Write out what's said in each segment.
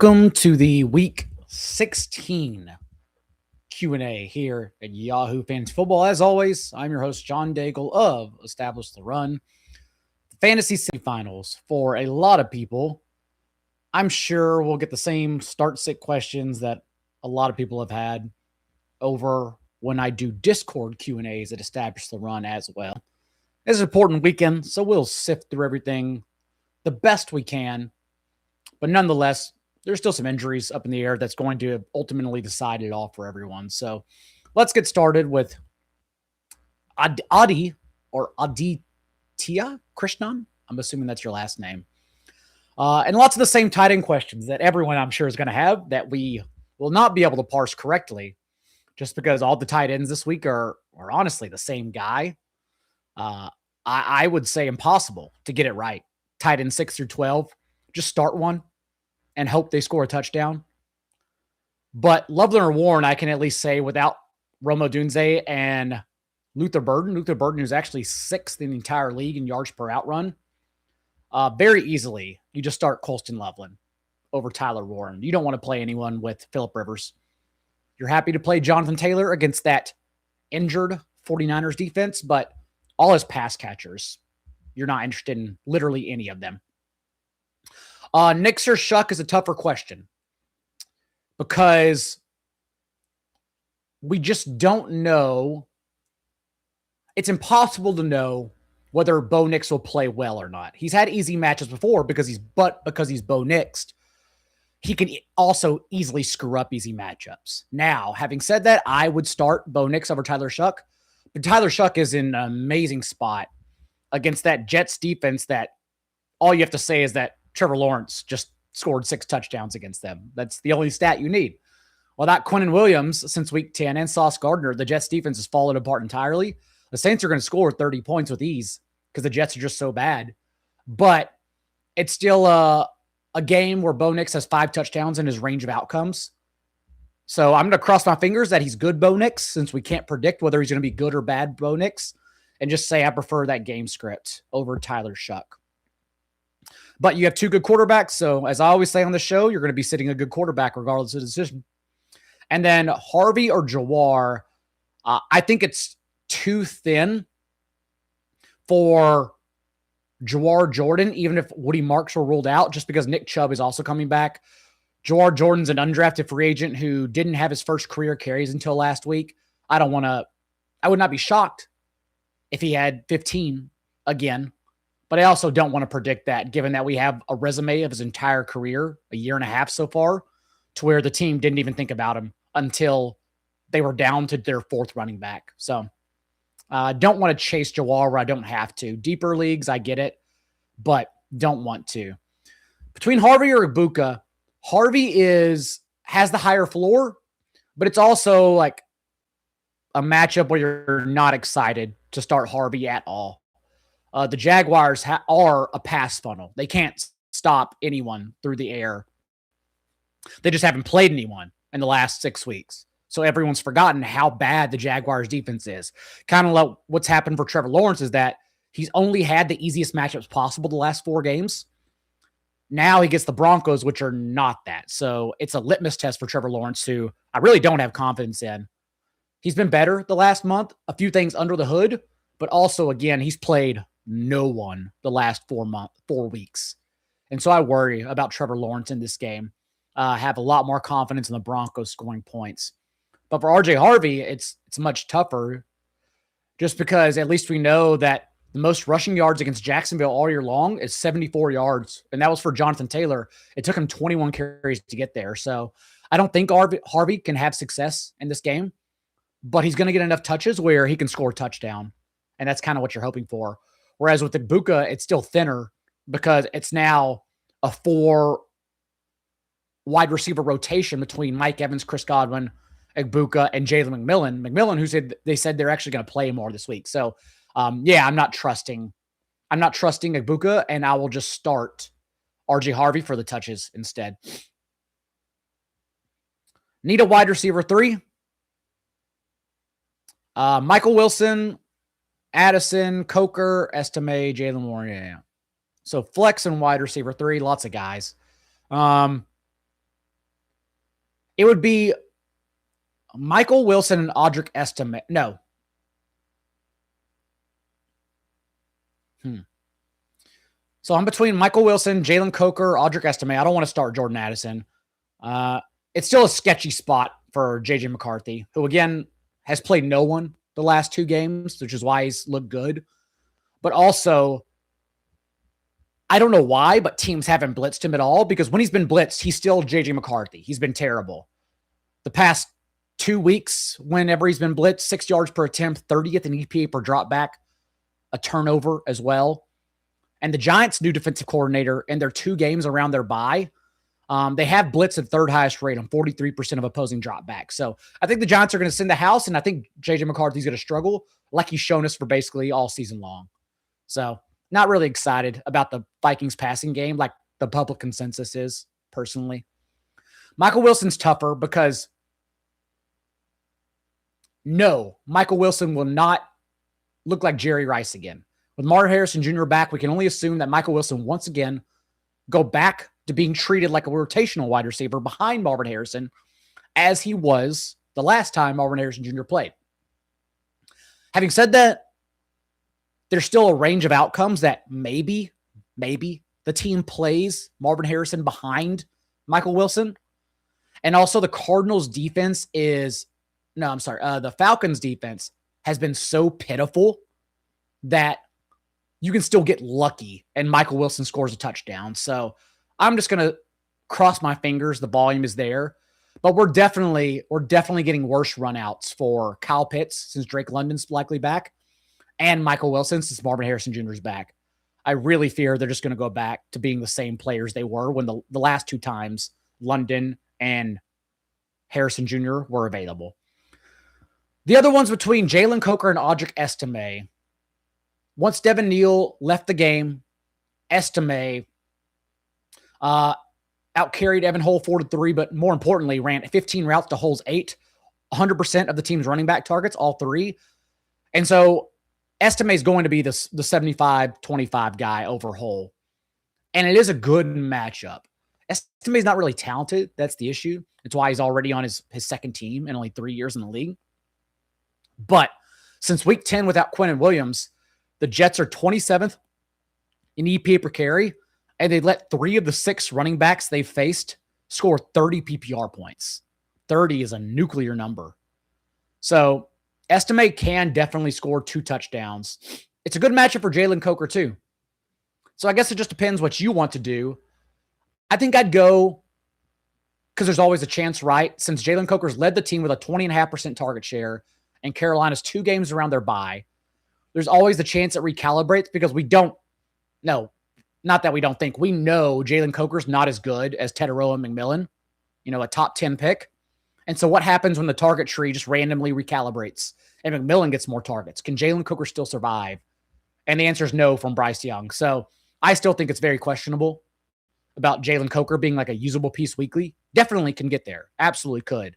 Welcome to the Week 16 Q&A here at Yahoo Fantasy Football. As always, I'm your host, John Daigle of Establish the Run. The fantasy semifinals for a lot of people. I'm sure we'll get the same start-sit questions that a lot of people have had over when I do Discord Q&As at Establish the Run as well. It's an important weekend, so we'll sift through everything the best we can. But nonetheless, there's still some injuries up in the air that's going to ultimately decide it all for everyone. So let's get started with Adi or Aditya Krishnan. I'm assuming that's your last name. And lots of the same tight end questions that everyone I'm sure is going to have that we will not be able to parse correctly just because all the tight ends this week are honestly the same guy. I would say impossible to get it right. Tight end 6 through 12, just start one and hope they score a touchdown. But Loveland or Warren, I can at least say without Rome Odunze and Luther Burden, who's actually 6th in the entire league in yards per out run, very easily, you just start Colston Loveland over Tyler Warren. You don't want to play anyone with Phillip Rivers. You're happy to play Jonathan Taylor against that injured 49ers defense, but all his pass catchers, you're not interested in literally any of them. Nix or Shuck is a tougher question because we just don't know. It's impossible to know whether Bo Nix will play well or not. He's had easy matches before because he's Bo Nixed. He can also easily screw up easy matchups. Now, having said that, I would start Bo Nix over Tyler Shuck, but Tyler Shuck is in an amazing spot against that Jets defense that all you have to say is that Trevor Lawrence just scored 6 touchdowns against them. That's the only stat you need. Without Quinnen Williams since week 10 and Sauce Gardner, the Jets defense has fallen apart entirely. The Saints are going to score 30 points with ease because the Jets are just so bad. But it's still a game where Bo Nix has 5 touchdowns in his range of outcomes. So I'm going to cross my fingers that he's good Bo Nix since we can't predict whether he's going to be good or bad Bo Nix, and just say I prefer that game script over Tyler Shuck. But you have 2 good quarterbacks. So as I always say on the show, you're going to be sitting a good quarterback regardless of the decision. And then Harvey or Jawar, I think it's too thin for Jawar Jordan, even if Woody Marks were ruled out, just because Nick Chubb is also coming back. Jawar Jordan's an undrafted free agent who didn't have his first career carries until last week. I would not be shocked if he had 15 again. But I also don't want to predict that, given that we have a resume of his entire career, a year and a half so far, to where the team didn't even think about him until they were down to their 4th running back. So don't want to chase Jawar where I don't have to. Deeper leagues, I get it, but don't want to. Between Harvey or Ibuka, Harvey has the higher floor, but it's also like a matchup where you're not excited to start Harvey at all. The Jaguars are a pass funnel. They can't stop anyone through the air. They just haven't played anyone in the last 6 weeks. So everyone's forgotten how bad the Jaguars defense is. Kind of like what's happened for Trevor Lawrence is that he's only had the easiest matchups possible the last 4 games. Now he gets the Broncos, which are not that. So it's a litmus test for Trevor Lawrence, who I really don't have confidence in. He's been better the last month, a few things under the hood, but also, again, he's played no one the last 4 weeks. And so I worry about Trevor Lawrence in this game. Have a lot more confidence in the Broncos scoring points. But for RJ Harvey, it's much tougher just because at least we know that the most rushing yards against Jacksonville all year long is 74 yards. And that was for Jonathan Taylor. It took him 21 carries to get there. So I don't think Harvey can have success in this game, but he's going to get enough touches where he can score a touchdown. And that's kind of what you're hoping for. Whereas with Ibuka, it's still thinner because it's now a 4 wide receiver rotation between Mike Evans, Chris Godwin, Ibuka, and Jalen McMillan. McMillan, who they said they're actually going to play more this week. So, I'm not trusting Ibuka, and I will just start RJ Harvey for the touches instead. Need a wide receiver 3. Michael Wilson, Addison, Coker, Estime, Jalen Warren. Yeah. So flex and wide receiver 3, lots of guys. It would be Michael Wilson and Audric Estime. No. So I'm between Michael Wilson, Jalen Coker, Audric Estime. I don't want to start Jordan Addison. It's still a sketchy spot for J.J. McCarthy, who, again, has played no one the last 2 games, which is why he's looked good. But also, I don't know why, but teams haven't blitzed him at all, because when he's been blitzed, he's still J.J. McCarthy. He's been terrible. The past 2 weeks, whenever he's been blitzed, 6 yards per attempt, 30th in EPA per drop back, a turnover as well. And the Giants' new defensive coordinator, in their 2 games around their bye, they have blitz at 3rd highest rate on 43% of opposing drop back. So I think the Giants are going to send the house, and I think J.J. McCarthy's going to struggle like he's shown us for basically all season long. So not really excited about the Vikings passing game like the public consensus is, personally. Michael Wilson's tougher because no, Michael Wilson will not look like Jerry Rice again. With Marvin Harrison Jr. back, we can only assume that Michael Wilson once again go back to being treated like a rotational wide receiver behind Marvin Harrison, as he was the last time Marvin Harrison Jr. played. Having said that, there's still a range of outcomes that maybe the team plays Marvin Harrison behind Michael Wilson. And also the Cardinals defense the Falcons defense has been so pitiful that you can still get lucky and Michael Wilson scores a touchdown. So I'm just going to cross my fingers. The volume is there, but we're definitely getting worse runouts for Kyle Pitts since Drake London's likely back, and Michael Wilson since Marvin Harrison Jr. is back. I really fear they're just going to go back to being the same players they were when the last 2 times London and Harrison Jr. were available. The other ones between Jalen Coker and Audric Estime. Once Devin Neal left the game, Estime outcarried Evan Hull 4-3, but more importantly, ran 15 routes to Hull's 8, 100% of the team's running back targets, all 3. And so Estime is going to be the 75-25 guy over Hull. And it is a good matchup. Estime is not really talented. That's the issue. It's why he's already on his second team in only 3 years in the league. But since week 10 without Quinnen Williams, the Jets are 27th in EPA per carry, and they let 3 of the 6 running backs they've faced score 30 PPR points. 30 is a nuclear number. So Estime can definitely score 2 touchdowns. It's a good matchup for Jalen Coker too. So I guess it just depends what you want to do. I think I'd go, because there's always a chance, right? Since Jalen Coker's led the team with a 20.5% target share and Carolina's 2 games around their bye, there's always the chance it recalibrates, because we don't know. Not that we don't think. We know Jalen Coker's not as good as Teteroa McMillan, a top 10 pick. And so what happens when the target tree just randomly recalibrates and McMillan gets more targets? Can Jalen Coker still survive? And the answer is no from Bryce Young. So I still think it's very questionable about Jalen Coker being like a usable piece weekly. Definitely can get there. Absolutely could.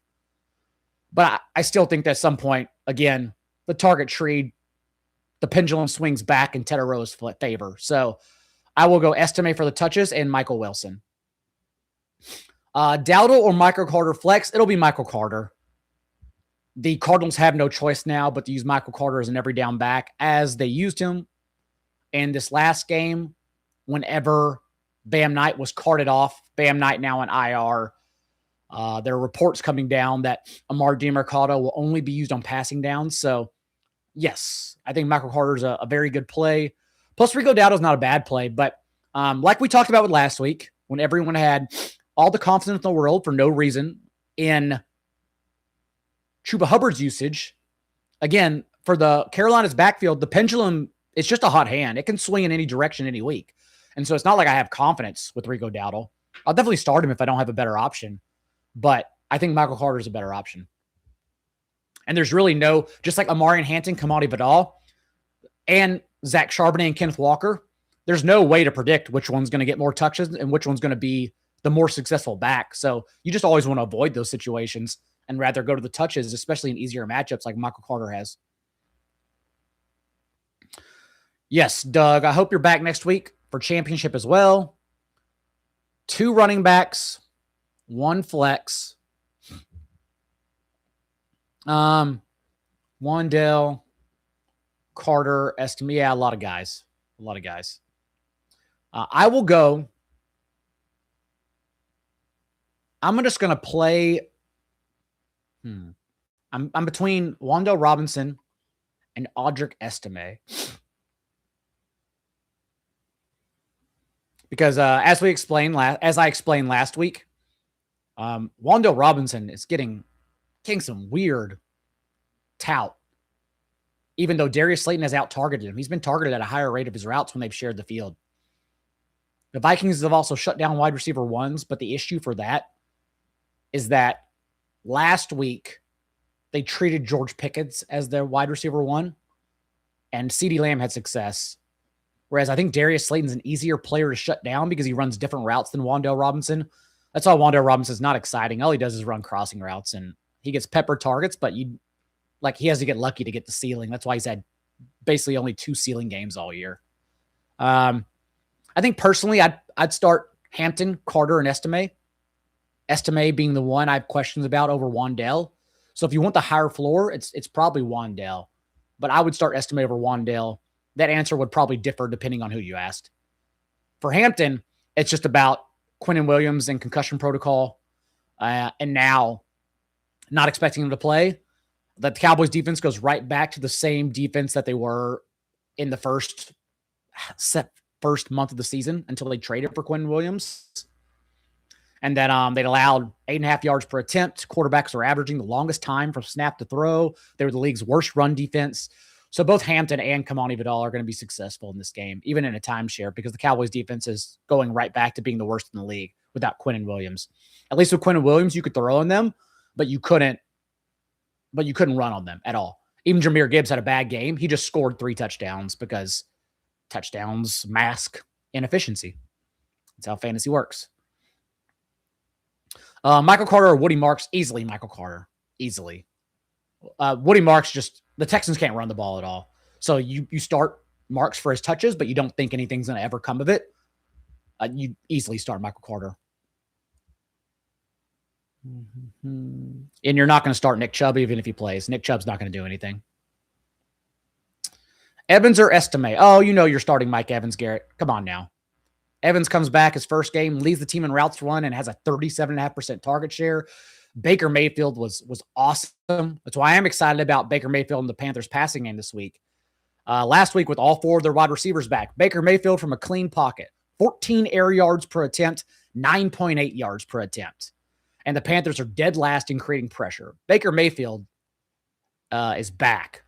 But I still think that at some point, again, the target tree, the pendulum swings back in Teteroa's favor. So I will go Estime for the touches and Michael Wilson. Dowdle or Michael Carter flex? It'll be Michael Carter. The Cardinals have no choice now but to use Michael Carter as an every down back, as they used him in this last game whenever Bam Knight was carted off. Bam Knight now on IR. There are reports coming down that Amar DiMercado will only be used on passing downs. So, yes, I think Michael Carter is a very good play. Plus, Rico Dowdle's not a bad play. But like we talked about with last week, when everyone had all the confidence in the world for no reason in Chuba Hubbard's usage, again, for the Carolina's backfield, the pendulum is just a hot hand. It can swing in any direction any week. And so it's not like I have confidence with Rico Dowdle. I'll definitely start him if I don't have a better option. But I think Michael Carter is a better option. And there's really no, just like Amarian Hampton, Kamadi Vidal, and Zach Charbonnet and Kenneth Walker, there's no way to predict which one's going to get more touches and which one's going to be the more successful back. So you just always want to avoid those situations and rather go to the touches, especially in easier matchups like Michael Carter has. Yes, Doug, I hope you're back next week for championship as well. 2 running backs, 1 flex. Wandale, Carter, Estimate. Yeah, a lot of guys. A lot of guys. I will go. I'm just going to play. I'm between Wandale Robinson and Audric Estime. Because as I explained last week, Wandale Robinson is getting some weird tout. Even though Darius Slayton has out-targeted him, he's been targeted at a higher rate of his routes when they've shared the field. The Vikings have also shut down wide receiver ones, but the issue for that is that last week they treated George Pickens as their wide receiver one, and CeeDee Lamb had success. Whereas I think Darius Slayton's an easier player to shut down because he runs different routes than Wandale Robinson. That's why Wandale Robinson's not exciting. All he does is run crossing routes, and he gets pepper targets, but he has to get lucky to get the ceiling. That's why he's had basically only 2 ceiling games all year. I think personally, I'd start Hampton, Carter, and Estime. Estime being the one I have questions about over Wandale. So if you want the higher floor, it's probably Wandale. But I would start Estime over Wandale. That answer would probably differ depending on who you asked. For Hampton, it's just about Quinnen Williams and concussion protocol. And now not expecting him to play. The Cowboys defense goes right back to the same defense that they were in the first month of the season until they traded for Quinnen Williams. And then they'd allowed 8.5 yards per attempt. Quarterbacks are averaging the longest time from snap to throw. They were the league's worst run defense. So both Hampton and Kamani Vidal are going to be successful in this game, even in a timeshare, because the Cowboys defense is going right back to being the worst in the league without Quinnen Williams. At least with Quinnen Williams, you could throw on them, but you couldn't run on them at all. Even Jahmyr Gibbs had a bad game. He just scored 3 touchdowns because touchdowns mask inefficiency. That's how fantasy works. Michael Carter or Woody Marks? Easily Michael Carter. Easily. Woody Marks the Texans can't run the ball at all. So you start Marks for his touches, but you don't think anything's going to ever come of it. You easily start Michael Carter. And you're not going to start Nick Chubb even if he plays. Nick Chubb's not going to do anything. Evans or Estime? Oh, you're starting Mike Evans, Garrett. Come on now. Evans comes back his first game, leads the team in routes run, and has a 37.5% target share. Baker Mayfield was awesome. That's why I'm excited about Baker Mayfield and the Panthers passing game this week. Last week with all 4 of their wide receivers back, Baker Mayfield from a clean pocket, 14 air yards per attempt, 9.8 yards per attempt. And the Panthers are dead last in creating pressure. Baker Mayfield is back.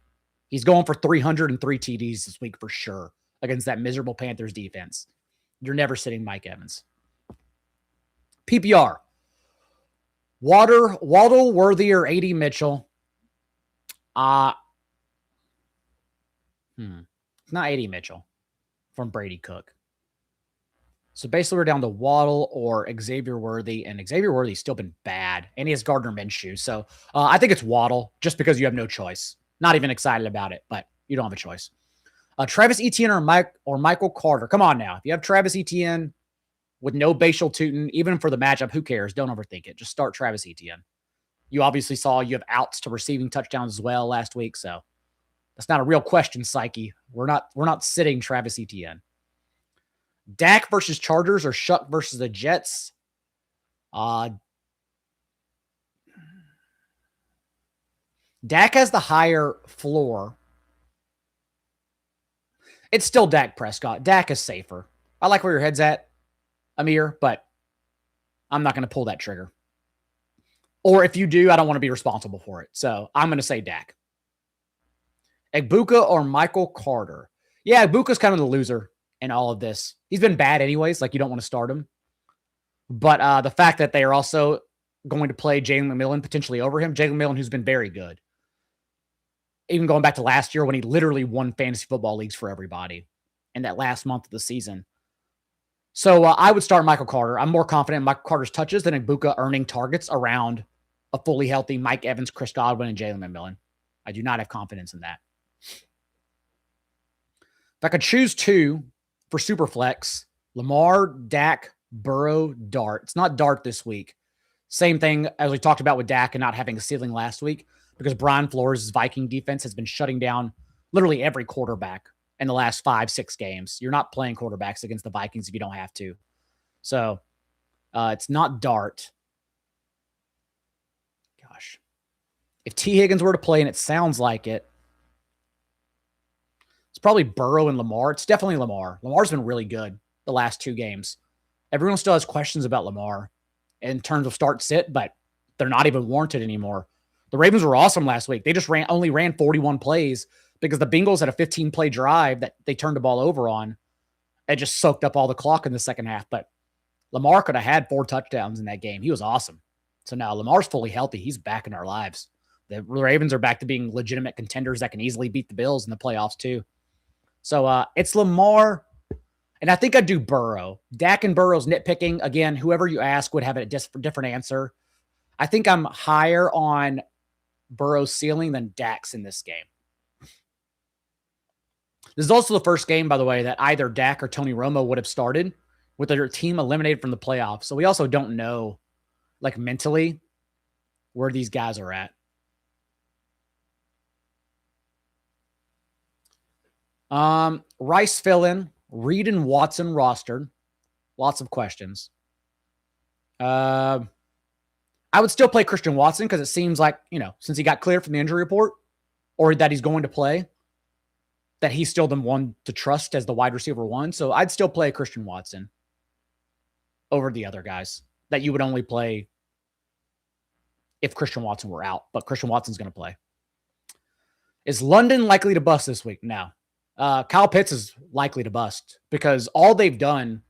He's going for 303 TDs this week for sure against that miserable Panthers defense. You're never sitting Mike Evans. PPR. Waddle, Worthy, or A.D. Mitchell. Not A.D. Mitchell from Brady Cook. So basically we're down to Waddle or Xavier Worthy, and Xavier Worthy's still been bad, and he has Gardner Minshew. So I think it's Waddle just because you have no choice. Not even excited about it, but you don't have a choice. Travis Etienne or Michael Carter. Come on now. If you have Travis Etienne with no Bashal Tootin, even for the matchup, who cares? Don't overthink it. Just start Travis Etienne. You obviously saw you have outs to receiving touchdowns as well last week, so that's not a real question, Psyche. We're not sitting Travis Etienne. Dak versus Chargers or Shuck versus the Jets. Dak has the higher floor. It's still Dak Prescott. Dak is safer. I like where your head's at, Amir, but I'm not going to pull that trigger. Or if you do, I don't want to be responsible for it. So I'm going to say Dak. Egbuka or Michael Carter? Yeah, Egbuka's kind of the loser in all of this. He's been bad anyways. Like, you don't want to start him. But the fact that they are also going to play Jalen McMillan potentially over him, Jalen McMillan, who's been very good. Even going back to last year when he literally won fantasy football leagues for everybody in that last month of the season. So I would start Michael Carter. I'm more confident in Michael Carter's touches than Egbuka earning targets around a fully healthy Mike Evans, Chris Godwin, and Jalen McMillan. I do not have confidence in that. If I could choose 2 for Superflex, Lamar, Dak, Burrow, Dart. It's not Dart this week. Same thing as we talked about with Dak and not having a ceiling last week. because Brian Flores' Viking defense has been shutting down literally every quarterback in the last 5-6 games. You're not playing quarterbacks against the Vikings if you don't have to. So it's not Dart. Gosh. If T. Higgins were to play, and it sounds like it, it's probably Burrow and Lamar. It's definitely Lamar. Lamar's been really good the last 2 games. Everyone still has questions about Lamar in terms of start-sit, but they're not even warranted anymore. The Ravens were awesome last week. They just only ran 41 plays because the Bengals had a 15-play drive that they turned the ball over on. It just soaked up all the clock in the second half. But Lamar could have had 4 touchdowns in that game. He was awesome. So now Lamar's fully healthy. He's back in our lives. The Ravens are back to being legitimate contenders that can easily beat the Bills in the playoffs too. So it's Lamar, and I think I'd do Burrow. Dak and Burrow's nitpicking. Again, whoever you ask would have a different answer. I think I'm higher on Burrow's ceiling than Dak's in this game. This is also the first game, by the way, that either Dak or Tony Romo would have started with their team eliminated from the playoffs. So we also don't know, like, mentally where these guys are at. Rice fill-in, Reed and Watson rostered. Lots of questions. I would still play Christian Watson because it seems like, since he got cleared from the injury report or that he's going to play, that he's still the one to trust as the wide receiver 1. So I'd still play Christian Watson over the other guys that you would only play if Christian Watson were out, but Christian Watson's going to play. Is London likely to bust this week? No. Kyle Pitts is likely to bust because all they've done,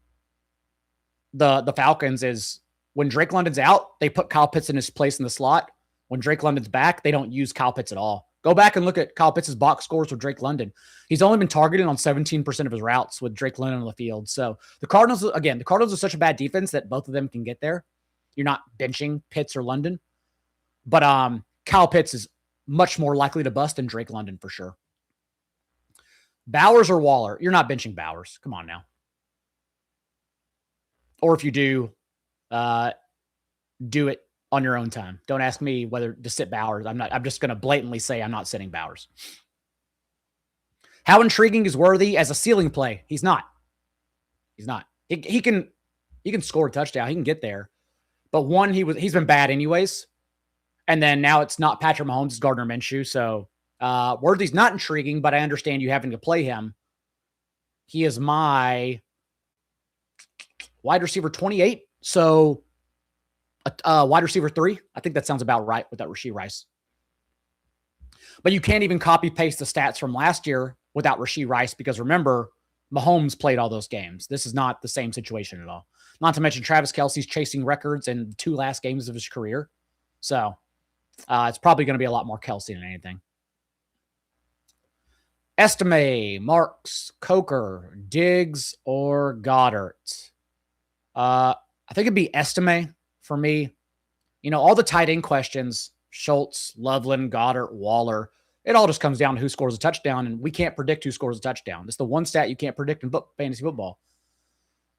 the Falcons, is when Drake London's out, they put Kyle Pitts in his place in the slot. When Drake London's back, they don't use Kyle Pitts at all. Go back and look at Kyle Pitts' box scores with Drake London. He's only been targeted on 17% of his routes with Drake London on the field. So the Cardinals are such a bad defense that both of them can get there. You're not benching Pitts or London. But Kyle Pitts is much more likely to bust than Drake London for sure. Bowers or Waller? You're not benching Bowers. Come on now. Or if you do it on your own time. Don't ask me whether to sit Bowers. I'm just going to blatantly say I'm not sitting Bowers. How intriguing is Worthy as a ceiling play? He's not. He can score a touchdown. He can get there. But one, he's been bad anyways. And then now it's not Patrick Mahomes, it's Gardner Minshew. So Worthy's not intriguing, but I understand you having to play him. He is my wide receiver 28. So wide receiver 3. I think that sounds about right with that Rashee Rice. But you can't even copy paste the stats from last year without Rashee Rice because remember, Mahomes played all those games. This is not the same situation at all. Not to mention Travis Kelce's chasing records in the 2 last games of his career. So it's probably going to be a lot more Kelce than anything. Estime, Marks, Coker, Diggs, or Goddard. I think it'd be Estime for me. All the tight end questions, Schultz, Loveland, Goddard, Waller, it all just comes down to who scores a touchdown, and we can't predict who scores a touchdown. It's the one stat you can't predict in fantasy football.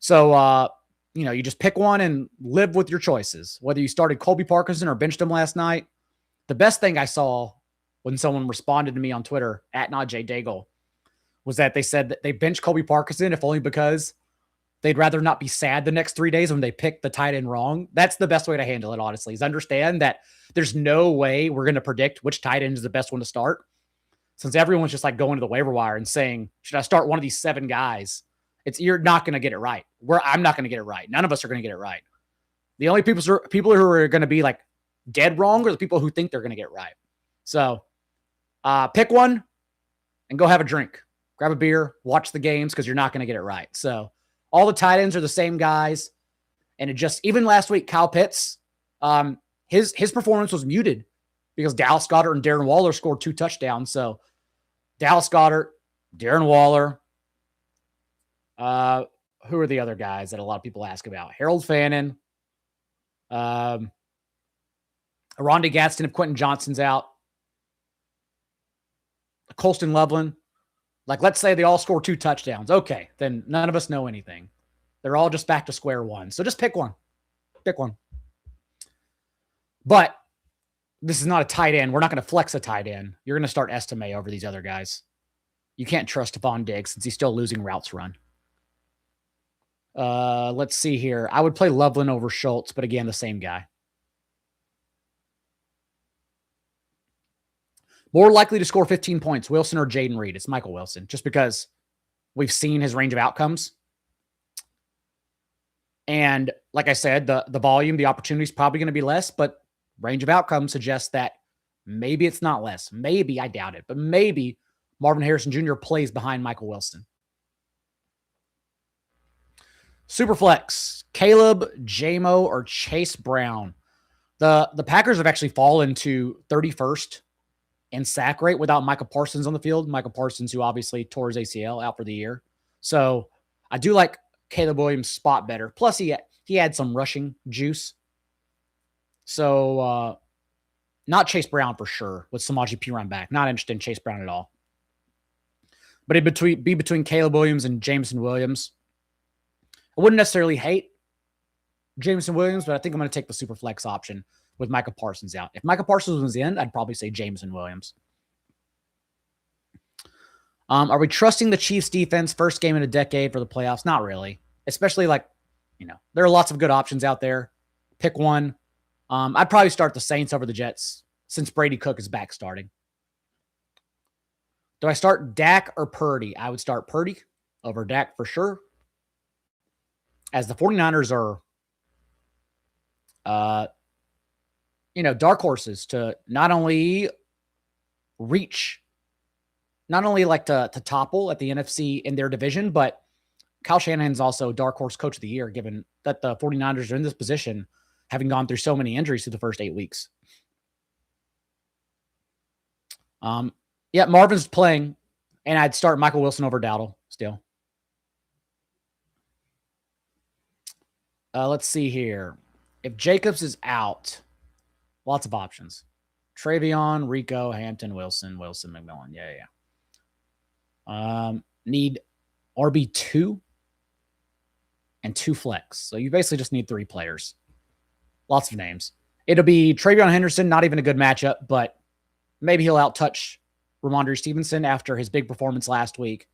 So, you just pick one and live with your choices. Whether you started Colby Parkinson or benched him last night, the best thing I saw when someone responded to me on Twitter, @John Daigle, was that they said that they benched Colby Parkinson if only because they'd rather not be sad the next 3 days when they pick the tight end wrong. That's the best way to handle it, honestly, is understand that there's no way we're going to predict which tight end is the best one to start. Since everyone's just like going to the waiver wire and saying, should I start one of these 7 guys? You're not going to get it right. I'm not going to get it right. None of us are going to get it right. The only people who are going to be like dead wrong are the people who think they're going to get it right. So pick one and go have a drink. Grab a beer, watch the games because you're not going to get it right. So all the tight ends are the same guys. And it just, even last week, Kyle Pitts, his performance was muted because Dallas Goedert and Darren Waller scored 2 touchdowns. So Dallas Goedert, Darren Waller. Who are the other guys that a lot of people ask about? Harold Fannin. Rondé Gadsden if Quentin Johnson's out. Colston Loveland. Like, let's say they all score 2 touchdowns. Okay, then none of us know anything. They're all just back to square one. So just pick one. Pick one. But This is not a tight end. We're not going to flex a tight end. You're going to start Estime over these other guys. You can't trust Stephon Diggs since he's still losing routes run. Let's see here. I would play Loveland over Schultz, but again, the same guy. More likely to score 15 points, Wilson or Jaden Reed? It's Michael Wilson, just because we've seen his range of outcomes. And like I said, the volume, the opportunity is probably going to be less, but range of outcomes suggests that maybe it's not less. Maybe, I doubt it, but maybe Marvin Harrison Jr. plays behind Michael Wilson. Superflex, Caleb, Jamo, or Chase Brown. The Packers have actually fallen to 31st in sack rate without Micah Parsons on the field. Micah Parsons, who obviously tore his ACL out for the year. So I do like Caleb Williams' spot better. Plus, he had some rushing juice. So not Chase Brown for sure with Samaje Perine back. Not interested in Chase Brown at all. But it'd be between Caleb Williams and Jameson Williams. I wouldn't necessarily hate Jameson Williams, but I think I'm going to take the super flex option with Micah Parsons out. If Micah Parsons was in, I'd probably say Jameson Williams. Are we trusting the Chiefs defense first game in a decade for the playoffs? Not really. Especially there are lots of good options out there. Pick one. I'd probably start the Saints over the Jets since Brady Cook is back starting. Do I start Dak or Purdy? I would start Purdy over Dak for sure. As the 49ers are, dark horses to not only reach, not only like to topple at the NFC in their division, but Kyle Shanahan's also dark horse coach of the year, given that the 49ers are in this position, having gone through so many injuries through the first 8 weeks. Yeah, Marvin's playing, and I'd start Michael Wilson over Dowdle still. Let's see here. If Jacobs is out, lots of options. TreVeyon, Rico, Hampton, Wilson, McMillan. Yeah. Need RB2 and 2 flex. So you basically just need 3 players. Lots of names. It'll be TreVeyon Henderson, not even a good matchup, but maybe he'll outtouch Ramondre Stevenson after his big performance last week.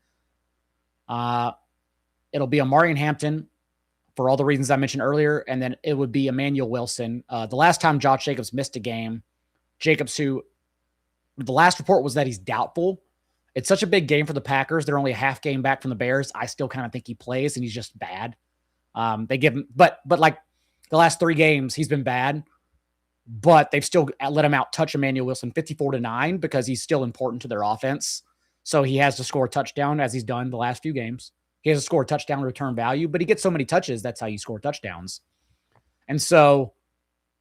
It'll be Amari and Hampton for all the reasons I mentioned earlier, and then it would be Emmanuel Wilson. The last time Josh Jacobs missed a game, Jacobs, who the last report was that he's doubtful. It's such a big game for the Packers. They're only a half game back from the Bears. I still kind of think he plays, and he's just bad. They give him, but like the last 3 games, he's been bad, but they've still let him out touch Emmanuel Wilson 54-9 because he's still important to their offense. So he has to score a touchdown as he's done the last few games. He has to score a touchdown return value, but he gets so many touches. That's how you score touchdowns. And so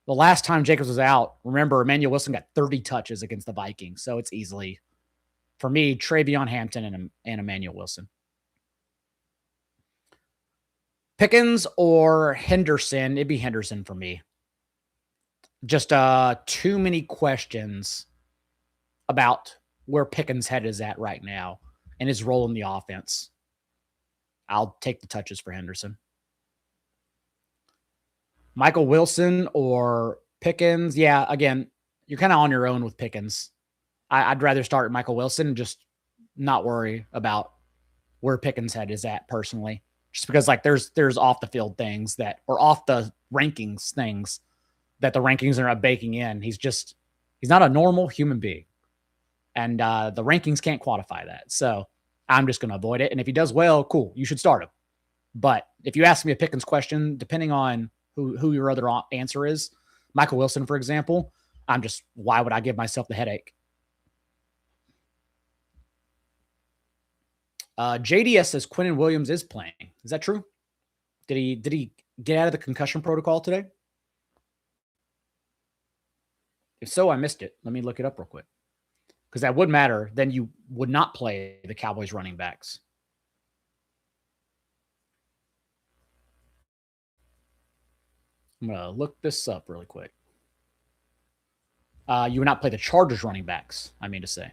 the last time Jacobs was out, remember, Emmanuel Wilson got 30 touches against the Vikings. So it's easily, for me, TreVeyon Hampton and Emmanuel Wilson. Pickens or Henderson? It'd be Henderson for me. Just too many questions about where Pickens' head is at right now and his role in the offense. I'll take the touches for Henderson. Michael Wilson or Pickens? Yeah, again, you're kind of on your own with Pickens. I'd rather start Michael Wilson and just not worry about where Pickens' head is at personally. Just because there's off the field things or off the rankings things that the rankings are not baking in. He's not a normal human being. And the rankings can't quantify that. So I'm just going to avoid it. And if he does well, cool, you should start him. But if you ask me a Pickens question, depending on who your other answer is, Michael Wilson, for example, why would I give myself the headache? JDS says Quinnen Williams is playing. Is that true? Did he get out of the concussion protocol today? If so, I missed it. Let me look it up real quick. Because that would matter. Then you would not play the Cowboys running backs. I'm going to look this up really quick. You would not play the Chargers running backs, I mean to say.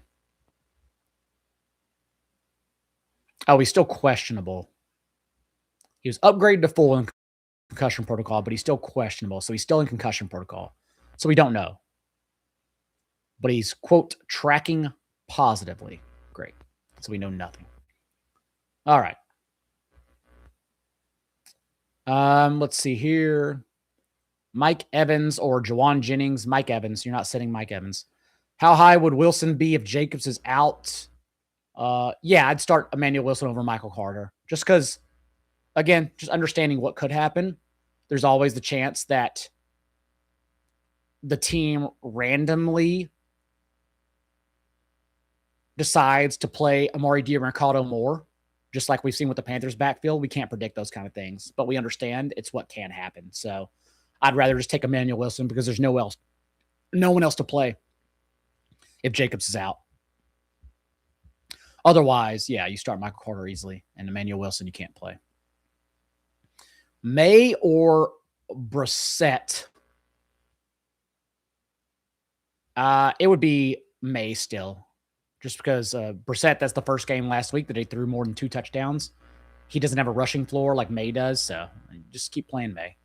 Oh, he's still questionable. He was upgraded to full in concussion protocol, but he's still questionable. So he's still in concussion protocol. So we don't know. but he's, quote, tracking positively. Great. So we know nothing. All right. Let's see here. Mike Evans or Juwan Jennings. Mike Evans. You're not sitting Mike Evans. How high would Wilson be if Jacobs is out? Yeah, I'd start Emmanuel Wilson over Michael Carter. Just because, again, just understanding what could happen. There's always the chance that the team randomly decides to play Amari Dimercado more, just like we've seen with the Panthers backfield. We can't predict those kind of things, but we understand it's what can happen. So I'd rather just take Emmanuel Wilson because there's no one else to play if Jacobs is out. Otherwise, yeah, you start Michael Carter easily, and Emmanuel Wilson you can't play. May or Brissett? It would be May still, just because Brissett, that's the first game last week that he threw more than 2 touchdowns. He doesn't have a rushing floor like May does, so just keep playing May.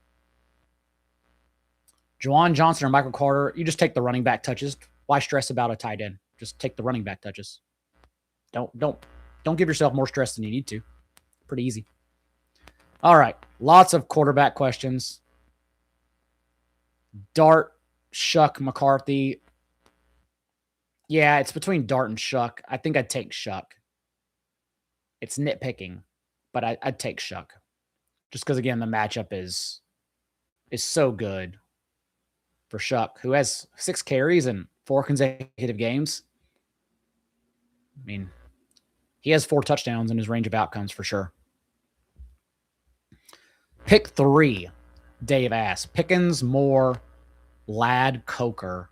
Juwan Johnson or Michael Carter, you just take the running back touches. Why stress about a tight end? Just take the running back touches. Don't give yourself more stress than you need to. Pretty easy. All right, lots of quarterback questions. Dart, Shuck, McCarthy. Yeah, it's between Dart and Shuck. I think I'd take Shuck. It's nitpicking, but I'd take Shuck. Just because, again, the matchup is so good for Shuck, who has 6 carries in 4 consecutive games. I mean, he has 4 touchdowns in his range of outcomes for sure. Pick 3, Dave asks. Pickens, Moore, Ladd, Coker.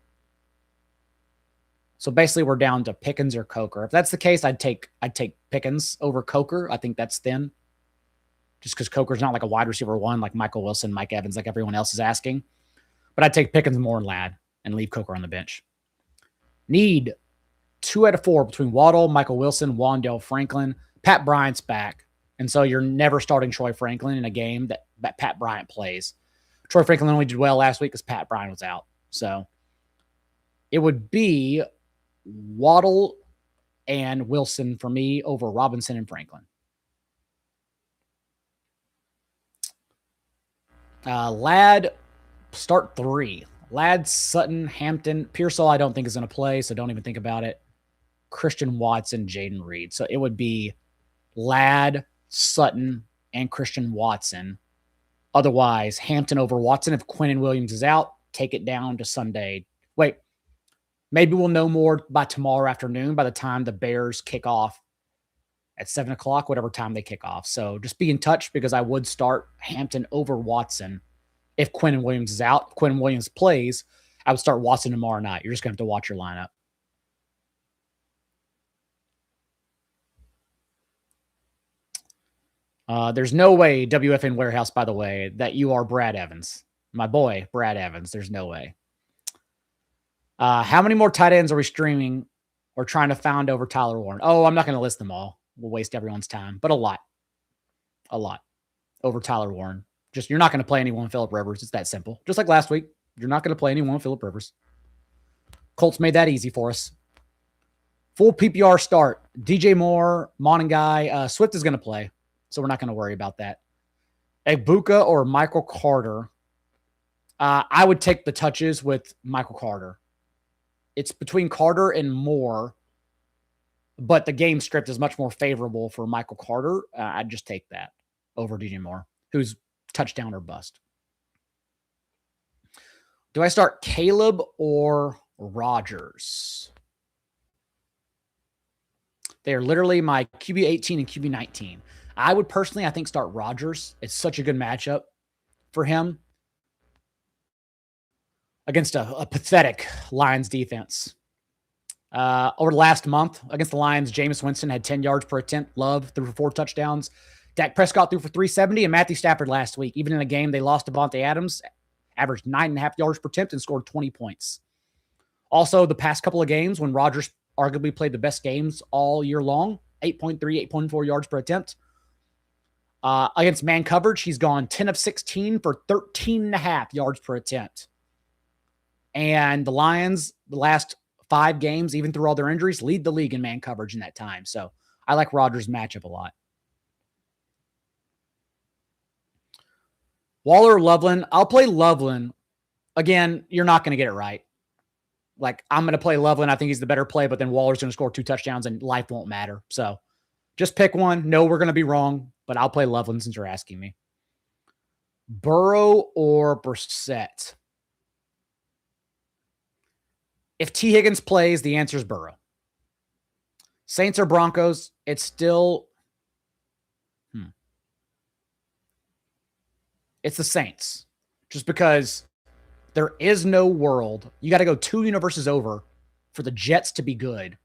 So basically we're down to Pickens or Coker. If that's the case, I'd take Pickens over Coker. I think that's thin. Just because Coker's not like a wide receiver 1 like Michael Wilson, Mike Evans, like everyone else is asking. But I'd take Pickens, Moore, and Ladd and leave Coker on the bench. Need 2 out of 4 between Waddle, Michael Wilson, Wan'Dale Franklin. Pat Bryant's back. And so you're never starting Troy Franklin in a game that Pat Bryant plays. Troy Franklin only did well last week because Pat Bryant was out. So it would be Waddle and Wilson for me over Robinson and Franklin. Ladd, start 3. Ladd, Sutton, Hampton. Pearsall I don't think is going to play, so don't even think about it. Christian Watson, Jaden Reed. So it would be Ladd, Sutton, and Christian Watson. Otherwise, Hampton over Watson. If Quinnen Williams is out, take it down to Sunday. Wait, maybe we'll know more by tomorrow afternoon by the time the Bears kick off at 7 o'clock, whatever time they kick off. So just be in touch because I would start Hampton over Watson if Quinnen Williams is out. If Quinnen Williams plays, I would start Watson tomorrow night. You're just going to have to watch your lineup. There's no way, WFN Warehouse, by the way, that you are Brad Evans. My boy, Brad Evans. There's no way. How many more tight ends are we streaming or trying to find over Tyler Warren? Oh, I'm not going to list them all. We'll waste everyone's time, but a lot. A lot over Tyler Warren. Just, you're not going to play anyone Phillip Rivers. It's that simple. Just like last week, you're not going to play anyone Phillip Rivers. Colts made that easy for us. Full PPR start. DJ Moore, Monangai. Swift is going to play, so we're not going to worry about that. Egbuka or Michael Carter. I would take the touches with Michael Carter. It's between Carter and Moore, but the game script is much more favorable for Michael Carter. I'd just take that over DJ Moore, who's touchdown or bust. Do I start Caleb or Rodgers? They are literally my QB 18 and QB 19. I would personally, I think, start Rodgers. It's such a good matchup for him against a pathetic Lions defense. Over the last month against the Lions, Jameson Winston had 10 yards per attempt. Love threw for 4 touchdowns. Dak Prescott threw for 370, and Matthew Stafford last week, even in a game they lost to Devontae Adams, averaged 9.5 yards per attempt and scored 20 points. Also, the past couple of games when Rodgers arguably played the best games all year long, 8.3, 8.4 yards per attempt. Against man coverage, he's gone 10 of 16 for 13.5 yards per attempt. And the Lions, the last 5 games, even through all their injuries, lead the league in man coverage in that time. So I like Rodgers' matchup a lot. Waller, Loveland. I'll play Loveland. Again, you're not going to get it right. Like, I'm going to play Loveland. I think he's the better play, but then Waller's going to score 2 touchdowns and life won't matter. So just pick one. No, we're going to be wrong, but I'll play Loveland since you're asking me. Burrow or Brissett? If T. Higgins plays, the answer is Burrow. Saints or Broncos, it's still... It's the Saints. Just because there is no world. You got to go 2 universes over for the Jets to be good.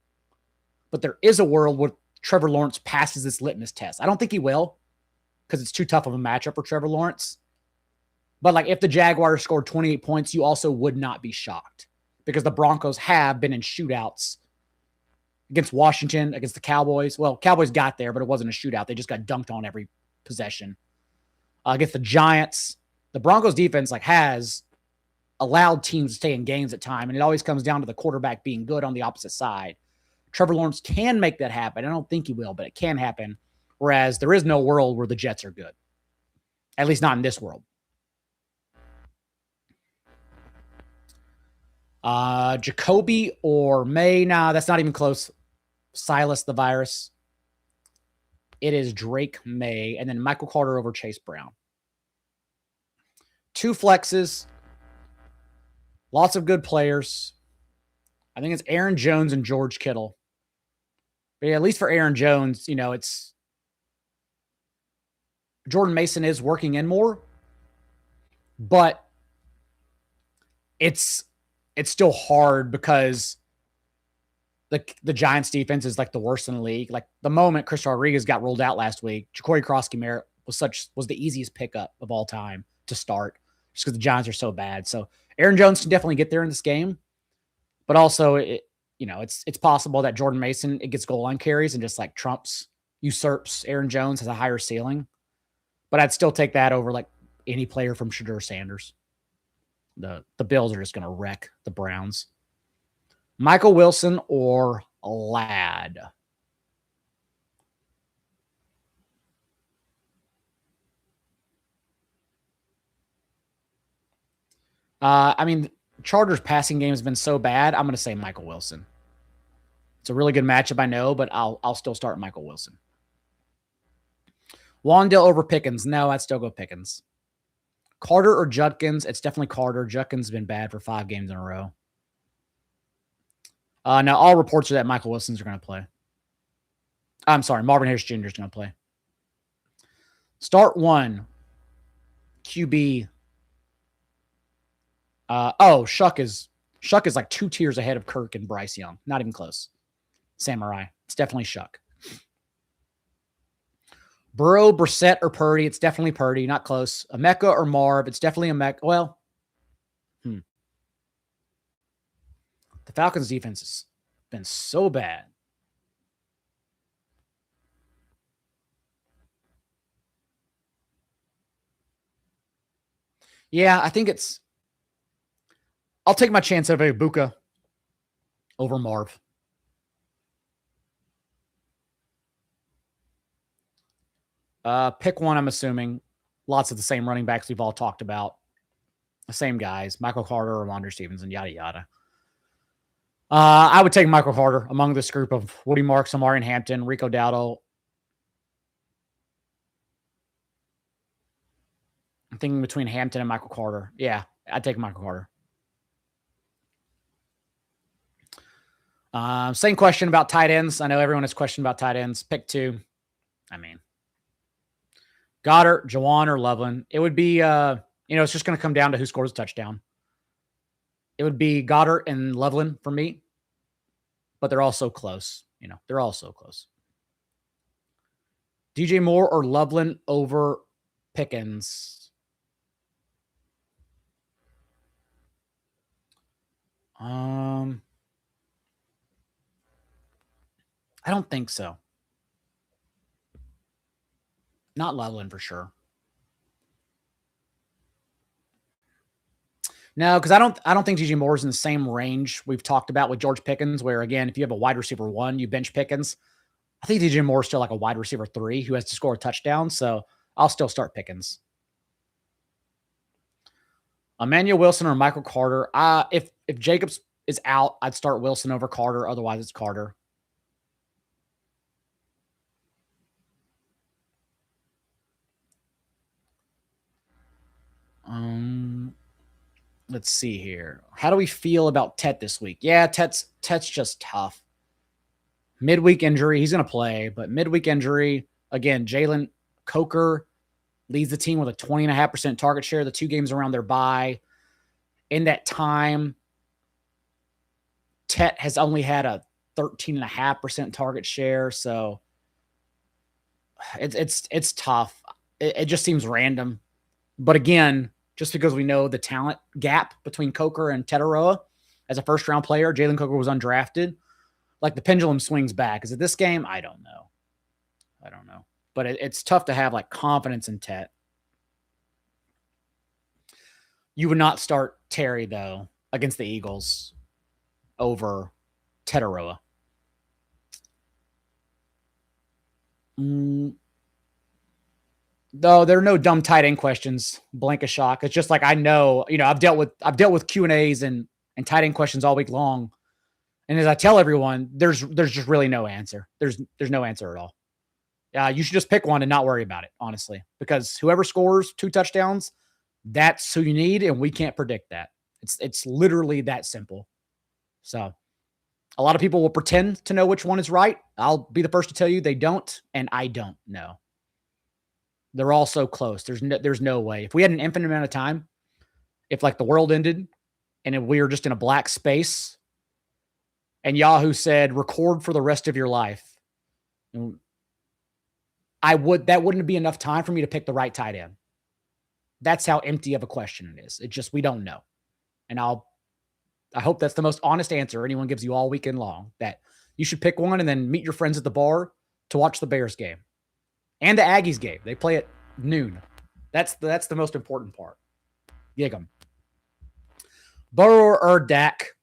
But there is a world where Trevor Lawrence passes this litmus test. I don't think he will because it's too tough of a matchup for Trevor Lawrence. But like if the Jaguars scored 28 points, you also would not be shocked because the Broncos have been in shootouts against Washington, against the Cowboys. Well, Cowboys got there, but it wasn't a shootout. They just got dunked on every possession. Against the Giants, the Broncos defense has allowed teams to stay in games at time, and it always comes down to the quarterback being good on the opposite side. Trevor Lawrence can make that happen. I don't think he will, but it can happen, whereas there is no world where the Jets are good, at least not in this world. Jacoby or May? Nah, that's not even close. Silas the virus. It is Drake May, and then Michael Carter over Chase Brown. 2 flexes. Lots of good players. I think it's Aaron Jones and George Kittle. But yeah, at least for Aaron Jones, it's Jordan Mason is working in more, but it's still hard because the Giants defense is like the worst in the league. Like the moment Chris Rodriguez got rolled out last week, Jacory Croskey-Merritt was the easiest pickup of all time to start just because the Giants are so bad. So Aaron Jones can definitely get there in this game, but also it's possible that Jordan Mason, it gets goal line carries and just like usurps Aaron Jones, has a higher ceiling, but I'd still take that over like any player from Shadur Sanders. The Bills are just going to wreck the Browns. Michael Wilson or Ladd? Chargers passing game has been so bad. I'm going to say Michael Wilson. It's a really good matchup, I know, but I'll still start Michael Wilson. Wandale over Pickens. No, I'd still go Pickens. Carter or Judkins? It's definitely Carter. Judkins has been bad for 5 games in a row. Now, all reports are that Michael Wilson's going to play. I'm sorry, Marvin Harris Jr. is going to play. Start 1. QB. Shuck is like 2 tiers ahead of Kirk and Bryce Young. Not even close. Samurai. It's definitely Shuck. Burrow, Brissett, or Purdy? It's definitely Purdy. Not close. Emeka or Marv? It's definitely Emeka. Well, the Falcons' defense has been so bad. Yeah, I think I'll take my chance of Ibuka over Marv. Pick one, I'm assuming. Lots of the same running backs we've all talked about. The same guys. Michael Carter, Ramondre Stevenson, yada, yada. I would take Michael Carter among this group of Woody Marks, Amari Hampton, Rico Dowdle. I'm thinking between Hampton and Michael Carter. Yeah, I'd take Michael Carter. Same question about tight ends. I know everyone has questioned about tight ends. Pick 2. Goddard, Jawan, or Loveland. It would be, it's just going to come down to who scores a touchdown. It would be Goddard and Loveland for me, but they're all so close. They're all so close. DJ Moore or Loveland over Pickens? I don't think so. Not Loveland for sure. No, because I don't think DJ Moore is in the same range we've talked about with George Pickens, where again, if you have a wide receiver 1, you bench Pickens. I think DJ Moore is still like a wide receiver 3 who has to score a touchdown, so I'll still start Pickens. Emmanuel Wilson or Michael Carter. If Jacobs is out, I'd start Wilson over Carter. Otherwise, it's Carter. Let's see here. How do we feel about Tet this week? Yeah, Tet's just tough. Midweek injury, he's going to play, but midweek injury, again, Jalen Coker leads the team with a 20.5% target share, the 2 games around their bye. In that time, Tet has only had a 13.5% target share, so it's tough. It just seems random. But again, just because we know the talent gap between Coker and Tetaroa as a first-round player, Jalen Coker was undrafted. Like the pendulum swings back. Is it this game? I don't know. But it's tough to have like confidence in Tet. You would not start Terry, though, against the Eagles over Tetaroa. Though there are no dumb tight end questions. Blank a shock. It's just like I know, I've dealt with Q&As and tight end questions all week long. And as I tell everyone, there's just really no answer. There's no answer at all. You should just pick one and not worry about it, honestly, because whoever scores 2 touchdowns, that's who you need, and we can't predict that. It's literally that simple. So a lot of people will pretend to know which one is right. I'll be the first to tell you they don't, and I don't know. They're all so close. There's no way. If we had an infinite amount of time, if like the world ended and we were just in a black space and Yahoo said record for the rest of your life, that wouldn't be enough time for me to pick the right tight end. That's how empty of a question it is. It's just, we don't know. And I hope that's the most honest answer anyone gives you all weekend long, that you should pick one and then meet your friends at the bar to watch the Bears game and the Aggies game. They play at noon. That's the most important part. Gig 'em. Burrow or Dak?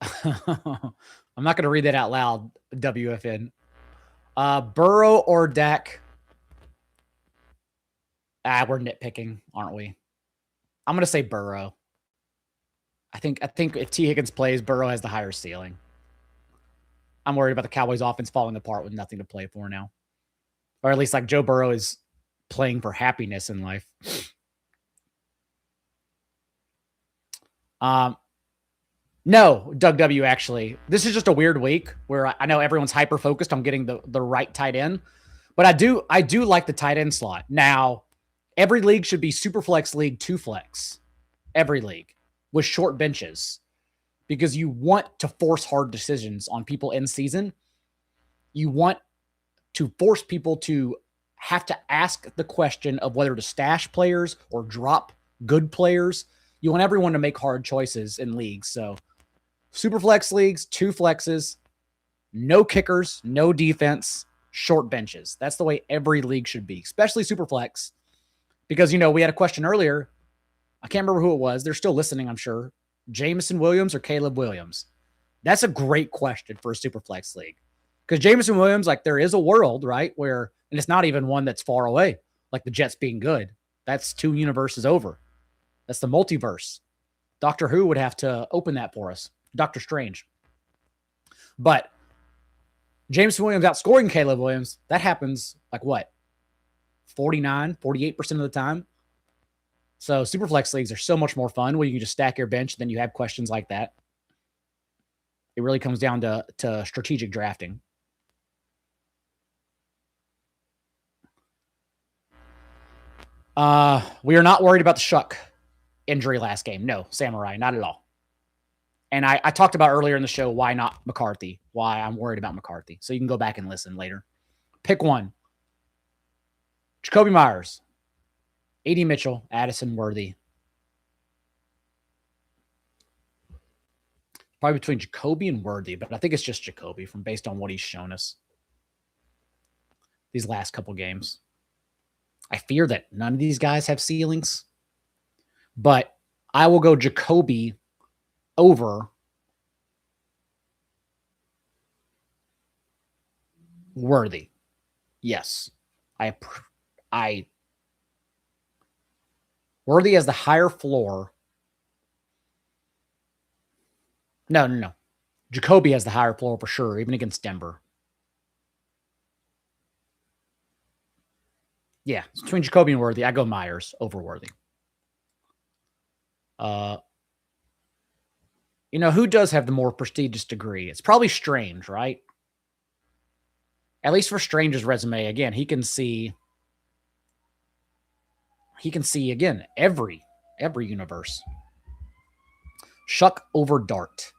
I'm not going to read that out loud, WFN. Burrow or Dak? We're nitpicking, aren't we? I'm going to say Burrow. I think if T. Higgins plays, Burrow has the higher ceiling. I'm worried about the Cowboys offense falling apart with nothing to play for now. Or at least like Joe Burrow is playing for happiness in life. No, Doug W, actually. This is just a weird week where I know everyone's hyper-focused on getting the right tight end. But I do like the tight end slot. Now, every league should be Superflex League 2 flex. Every league. With short benches. Because you want to force hard decisions on people in season. You want to force people to have to ask the question of whether to stash players or drop good players. You want everyone to make hard choices in leagues. So, Superflex leagues, 2 flexes, no kickers, no defense, short benches. That's the way every league should be, especially Superflex. Because, we had a question earlier. I can't remember who it was. They're still listening, I'm sure. Jameson Williams or Caleb Williams? That's a great question for a Superflex league. Because Jameson Williams, like, there is a world, right, where, and it's not even one that's far away, like the Jets being good. That's 2 universes over. That's the multiverse. Doctor Who would have to open that for us. Doctor Strange. But Jameson Williams outscoring Caleb Williams, that happens like what? 49, 48% of the time. So Superflex leagues are so much more fun where you can just stack your bench and then you have questions like that. It really comes down to strategic drafting. We are not worried about the Shuck injury last game. No, Samurai, not at all. And I talked about earlier in the show why not McCarthy, why I'm worried about McCarthy. So you can go back and listen later. Pick one. Jacoby Myers, A.D. Mitchell, Addison Worthy. Probably between Jacoby and Worthy, but I think it's just Jacoby based on what he's shown us these last couple games. I fear that none of these guys have ceilings. But I will go Jacoby over Worthy. Yes. I Worthy has the higher floor. No. Jacoby has the higher floor for sure, even against Denver. Yeah, it's between Jacoby and Worthy. I go Myers over Worthy. Who does have the more prestigious degree? It's probably Strange, right? At least for Strange's resume, again, he can see again every universe. Shuck over Dart.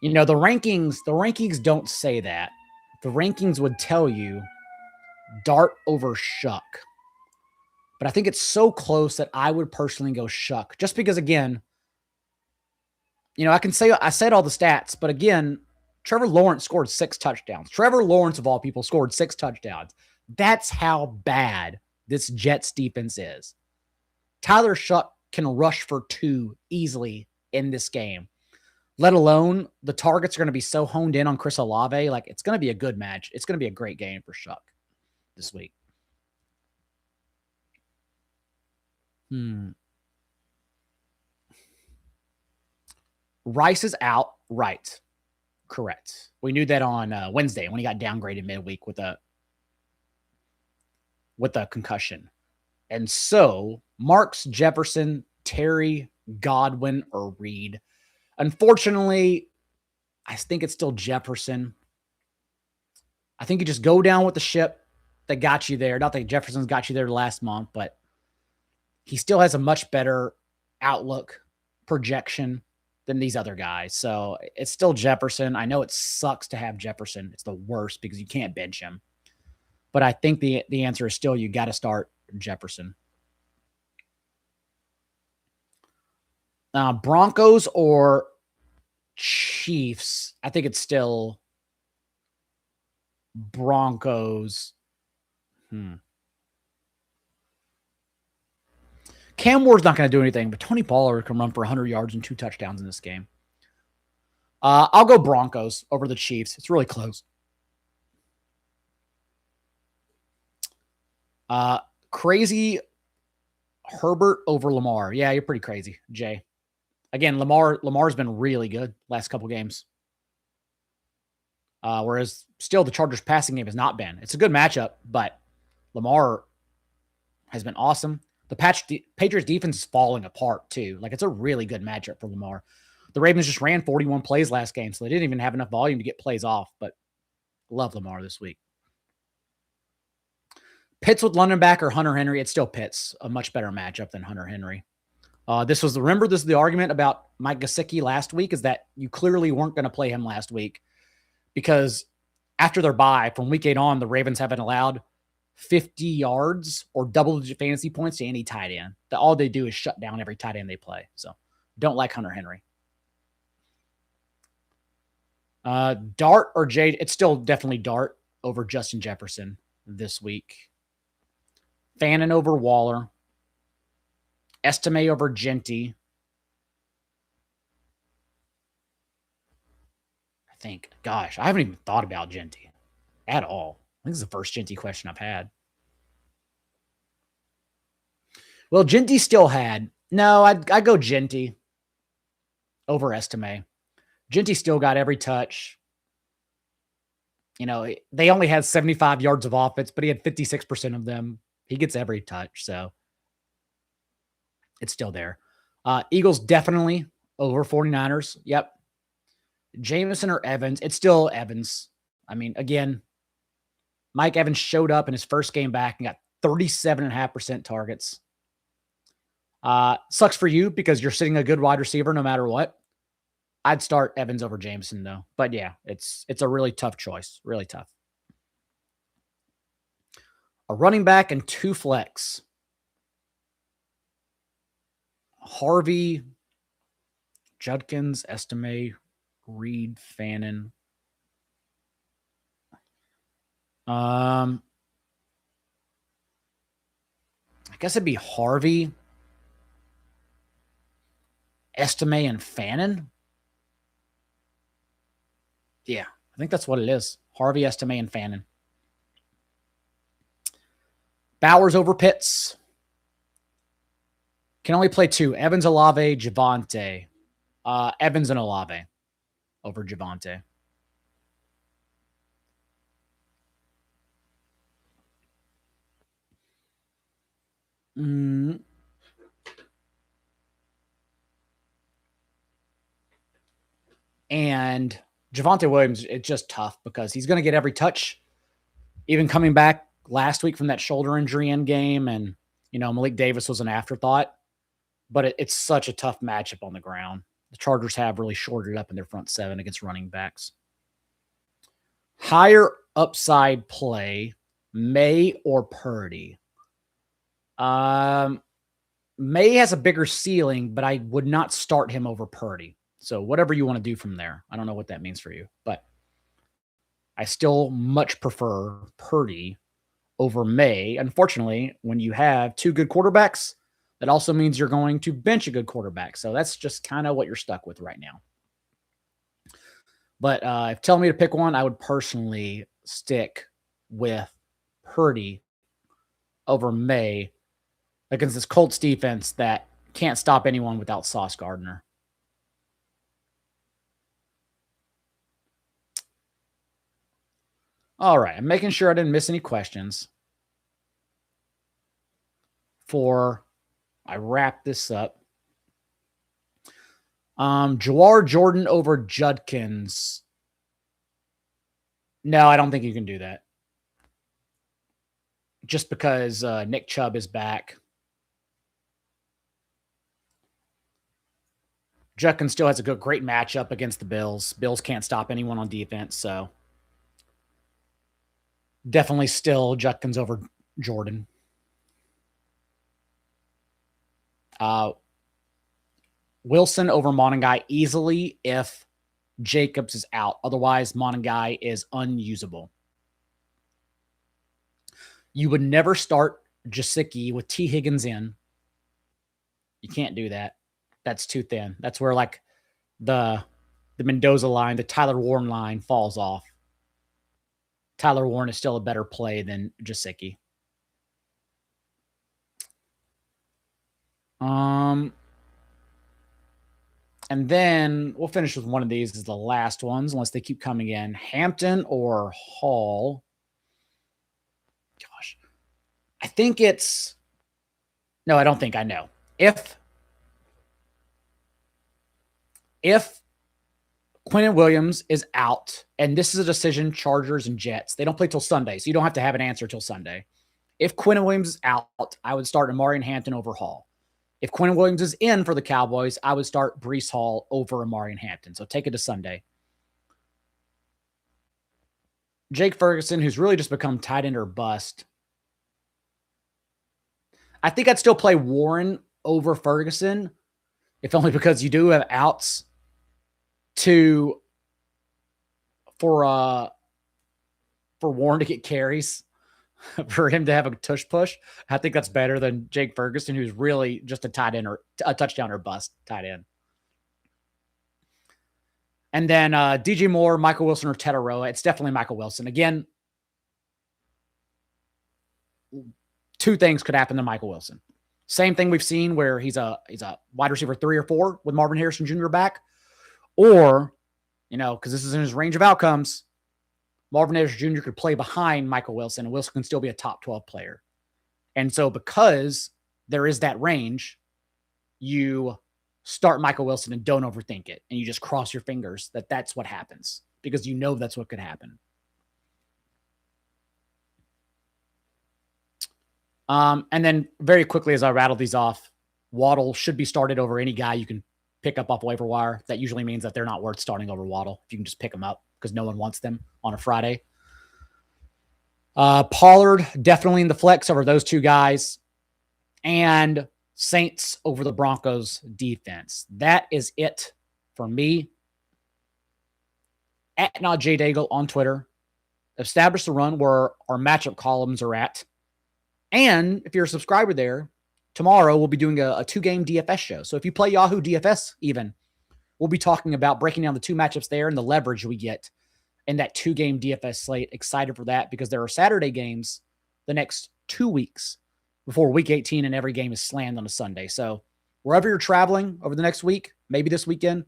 The rankings don't say that. The rankings would tell you Dart over Shuck. But I think it's so close that I would personally go Shuck. Just because, again, I said all the stats, but again, Trevor Lawrence scored 6 touchdowns. Trevor Lawrence, of all people, scored 6 touchdowns. That's how bad this Jets defense is. Tyler Shuck can rush for 2 easily in this game, let alone the targets are going to be so honed in on Chris Olave. Like, it's going to be a good match. It's going to be a great game for Shuck this week. Rice is out. Right. Correct. We knew that on Wednesday when he got downgraded midweek with a concussion. And so Marks, Jefferson, Terry, Godwin, or Reed. Unfortunately, I think it's still Jefferson. I think you just go down with the ship that got you there. Not that Jefferson's got you there last month, but he still has a much better outlook projection than these other guys. So it's still Jefferson. I know it sucks to have Jefferson. It's the worst because you can't bench him. But I think the answer is still you got to start Jefferson. Broncos or Chiefs? I think it's still Broncos. Cam Ward's not going to do anything, but Tony Pollard can run for 100 yards and 2 touchdowns in this game. I'll go Broncos over the Chiefs. It's really close. Crazy Herbert over Lamar. Yeah, you're pretty crazy, Jay. Again, Lamar's been really good last couple games. Whereas still the Chargers passing game has not been. It's a good matchup, but Lamar has been awesome. The Patriots defense is falling apart too. Like, it's a really good matchup for Lamar. The Ravens just ran 41 plays last game, so they didn't even have enough volume to get plays off, but love Lamar this week. Pitts with London back or Hunter Henry? It's still Pitts, a much better matchup than Hunter Henry. This is the argument about Mike Gesicki last week, is that you clearly weren't going to play him last week because after their bye from week 8 on, the Ravens haven't allowed 50 yards or double-digit fantasy points to any tight end. All they do is shut down every tight end they play. So don't like Hunter Henry. Dart or Jade? It's still definitely Dart over Justin Jefferson this week. Fannin over Waller. Estime over Genty. I think, gosh, I haven't even thought about Genty at all. I think this is the first Genty question I've had. Well, Genty still had. No, I'd go Genty over Estime. Genty still got every touch. They only had 75 yards of offense, but he had 56% of them. He gets every touch, so it's still there. Eagles definitely over 49ers. Yep. Jameson or Evans? It's still Evans. I mean, again, Mike Evans showed up in his first game back and got 37.5% targets. Sucks for you because you're sitting a good wide receiver no matter what. I'd start Evans over Jameson, though. But yeah, it's a really tough choice. Really tough. A running back and 2 flex. Harvey, Judkins, Estime, Reed, Fannin. I guess it'd be Harvey. Estime and Fannin? Yeah, I think that's what it is. Harvey, Estime, and Fannin. Bowers over Pitts. Can only play 2. Evans, Olave, Javonte. Evans and Olave over Javonte. And Javonte Williams, it's just tough because he's going to get every touch, even coming back last week from that shoulder injury in game. And, Malik Davis was an afterthought, but it's such a tough matchup on the ground. The Chargers have really shorted up in their front 7 against running backs. Higher upside play, May or Purdy? May has a bigger ceiling, but I would not start him over Purdy. So whatever you want to do from there. I don't know what that means for you, but I still much prefer Purdy over May. Unfortunately, when you have 2 good quarterbacks, that also means you're going to bench a good quarterback. So that's just kind of what you're stuck with right now. But if telling me to pick one, I would personally stick with Purdy over May against this Colts defense that can't stop anyone without Sauce Gardner. All right, I'm making sure I didn't miss any questions before I wrap this up. Jawar Jordan over Judkins. No, I don't think you can do that. Just because Nick Chubb is back. Judkins still has a great matchup against the Bills. Bills can't stop anyone on defense, so definitely still Judkins over Jordan. Wilson over Monangai easily if Jacobs is out. Otherwise, Monangai is unusable. You would never start Jasicki with T. Higgins in. You can't do that. That's too thin. That's where like the Mendoza line, the Tyler Warren line falls off. Tyler Warren is still a better play than Jasicki. And then we'll finish with one of these as the last ones, unless they keep coming in. Hampton or Hall? Gosh. I think it's... No, I don't think I know. If Quinnen Williams is out, and this is a decision, Chargers and Jets, they don't play till Sunday, so you don't have to have an answer till Sunday. If Quinnen Williams is out, I would start Amari and Hampton over Hall. If Quinnen Williams is in for the Cowboys, I would start Breece Hall over Amari and Hampton. So take it to Sunday. Jake Ferguson, who's really just become tight end or bust. I think I'd still play Warren over Ferguson, if only because you do have outs for Warren to get carries, for him to have a tush push. I think that's better than Jake Ferguson, who's really just a tight end or a touchdown or bust tight end. And then DJ Moore, Michael Wilson, or Tetaroa. It's definitely Michael Wilson. Again, 2 things could happen to Michael Wilson. Same thing we've seen where he's a wide receiver 3 or 4 with Marvin Harrison Jr. back. Or, because this is in his range of outcomes, Marvin Harrison Jr. could play behind Michael Wilson, and Wilson can still be a top 12 player. And so because there is that range, you start Michael Wilson and don't overthink it. And you just cross your fingers that that's what happens, because you know that's what could happen. And then very quickly, as I rattle these off, Waddle should be started over any guy you can pick up off waiver wire. That usually means that they're not worth starting over Waddle if you can just pick them up because no one wants them on a Friday. Pollard definitely in the flex over those 2 guys, and Saints over the Broncos defense. That is it for me. At not J Daigle on Twitter. Establish the run where our matchup columns are at. And if you're a subscriber there, tomorrow we'll be doing a 2-game DFS show. So if you play Yahoo DFS even, we'll be talking about breaking down the 2 matchups there and the leverage we get in that 2-game DFS slate. Excited for that because there are Saturday games the next 2 weeks before week 18 and every game is slammed on a Sunday. So wherever you're traveling over the next week, maybe this weekend,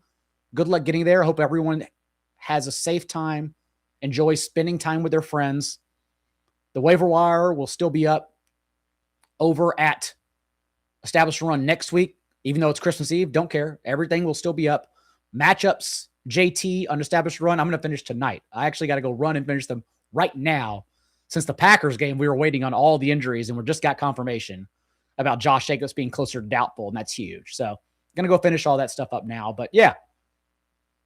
good luck getting there. I hope everyone has a safe time, enjoys spending time with their friends. The waiver wire will still be up over at Established Run next week, even though it's Christmas Eve. Don't care. Everything will still be up. Matchups, JT on Established Run, I'm going to finish tonight. I actually got to go run and finish them right now. Since the Packers game, we were waiting on all the injuries, and we just got confirmation about Josh Jacobs being closer to doubtful, and that's huge. So I'm going to go finish all that stuff up now. But yeah,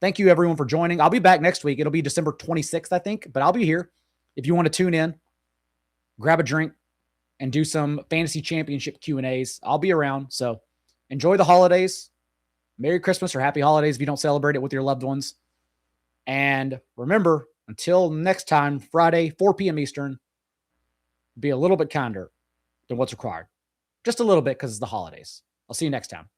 thank you everyone for joining. I'll be back next week. It'll be December 26th, I think, but I'll be here. If you want to tune in, grab a drink, and do some fantasy championship Q&As. I'll be around. So enjoy the holidays. Merry Christmas or happy holidays if you don't celebrate it with your loved ones. And remember, until next time, Friday, 4 p.m. Eastern, be a little bit kinder than what's required. Just a little bit because it's the holidays. I'll see you next time.